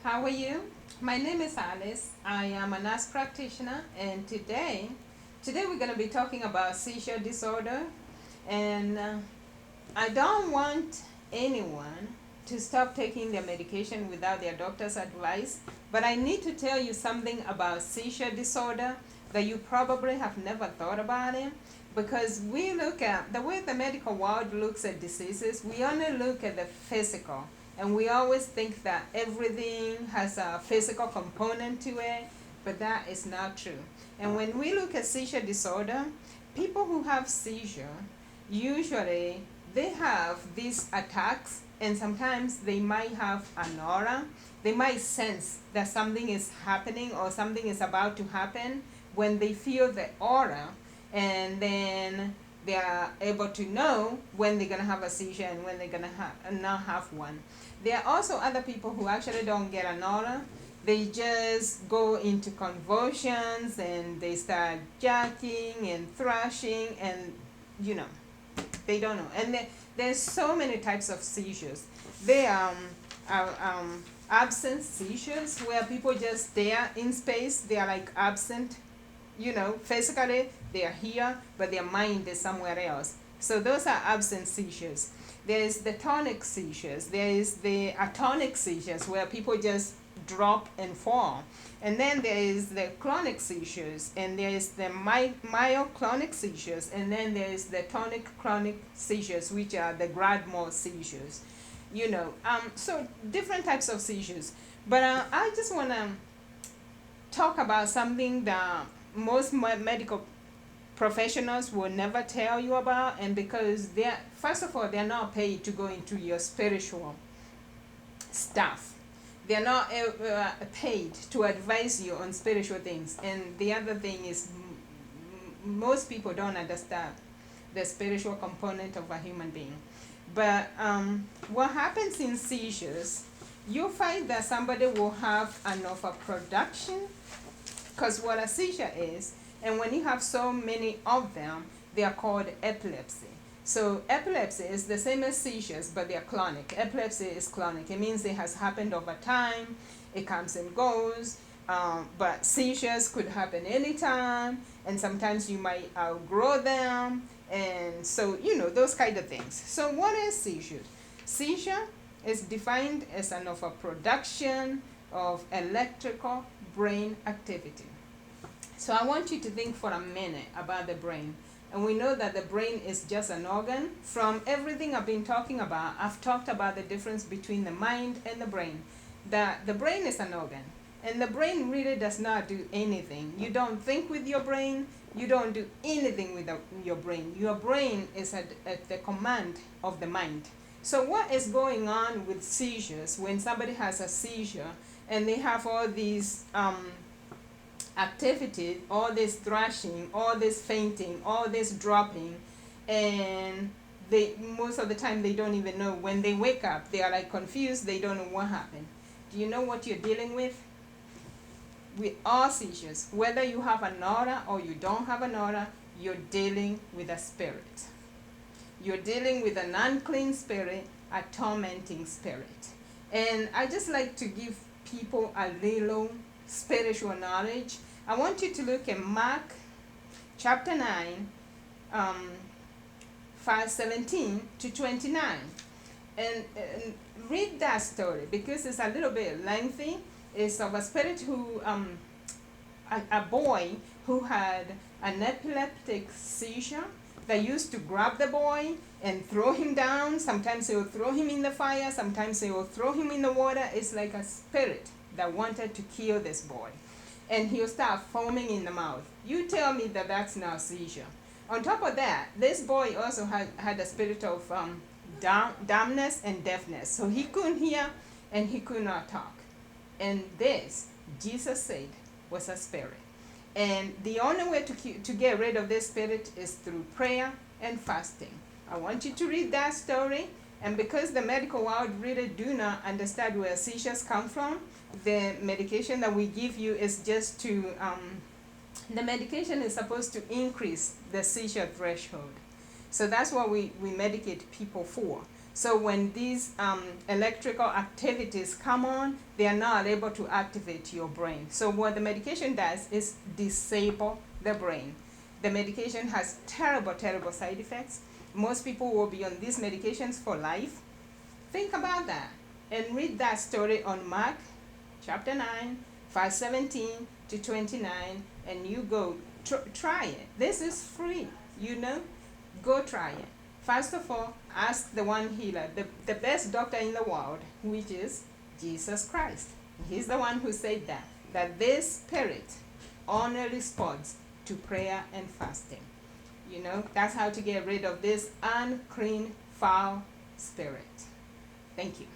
How are you? My name is Alice. I am a nurse practitioner, and today we're going to be talking about seizure disorder. And I don't want anyone to stop taking their medication without their doctor's advice, but I need to tell you something about seizure disorder that you probably have never thought about it, because we look at the way the medical world looks at diseases. We only look at the physical, and we always think that everything has a physical component to it, but that is not true. And when we look at seizure disorder, people who have seizure usually they have these attacks, and sometimes they might have an aura. They might sense that something is happening or something is about to happen when they feel the aura, and then they are able to know when they're going to have a seizure and when they're going to not have one. There are also other people who actually don't get an aura. They just go into convulsions and they start jerking and thrashing, and you know, they don't know. And there's so many types of seizures. There are absent seizures where people just stare in space. They are like absent, physically they are here, but their mind is somewhere else. So those are absent seizures. There is the tonic seizures. There is the atonic seizures where people just drop and fall. And then there is the clonic seizures, and there is the myoclonic seizures, and then there is the tonic clonic seizures, which are the grand mal seizures. So different types of seizures. But I just want to talk about something that most medical professionals will never tell you about, and because they're, first of all, they're not paid to go into your spiritual stuff. They're not paid to advise you on spiritual things. And the other thing is, most people don't understand the spiritual component of a human being. But what happens in seizures, you'll find that somebody will have an overproduction, because what a seizure is, and when you have so many of them, they are called epilepsy. So epilepsy is the same as seizures, but they are chronic. Epilepsy is chronic. It means it has happened over time. It comes and goes. But seizures could happen anytime, and sometimes you might outgrow them. And so, those kind of things. So what is seizure? Seizure is defined as an overproduction of electrical brain activity. So I want you to think for a minute about the brain. And we know that the brain is just an organ. From everything I've been talking about, I've talked about the difference between the mind and the brain. That the brain is an organ, and the brain really does not do anything. You don't think with your brain. You don't do anything with your brain. Your brain is at the command of the mind. So what is going on with seizures when somebody has a seizure and they have all these activity, all this thrashing, all this fainting, all this dropping, and they most of the time they don't even know. When they wake up, they are like confused. They don't know what happened. Do you know what you're dealing with? With all seizures, whether you have an aura or you don't have an aura, you're dealing with a spirit. You're dealing with an unclean spirit, a tormenting spirit. And I just like to give people a little spiritual knowledge. I want you to look at Mark chapter 9, 5:17 to 29. And read that story, because it's a little bit lengthy. It's of a spirit who, a boy who had an epileptic seizure that used to grab the boy and throw him down. Sometimes they will throw him in the fire. Sometimes they will throw him in the water. It's like a spirit that wanted to kill this boy. And he'll start foaming in the mouth. You tell me that that's not seizure. On top of that, this boy also had a spirit of dumbness and deafness. So he couldn't hear and he could not talk. And this, Jesus said, was a spirit. And the only way to get rid of this spirit is through prayer and fasting. I want you to read that story. And because the medical world really do not understand where seizures come from, the medication that we give you is just to, the medication is supposed to increase the seizure threshold. So that's what we medicate people for. So when these electrical activities come on, they are not able to activate your brain. So what the medication does is disable the brain. The medication has terrible, terrible side effects. Most people will be on these medications for life. Think about that and read that story on Mark chapter 9, verse 17 to 29, and you go try it. This is free, Go try it. First of all, ask the one healer, the best doctor in the world, which is Jesus Christ. He's the one who said that this spirit only responds to prayer and fasting. That's how to get rid of this unclean, foul spirit. Thank you.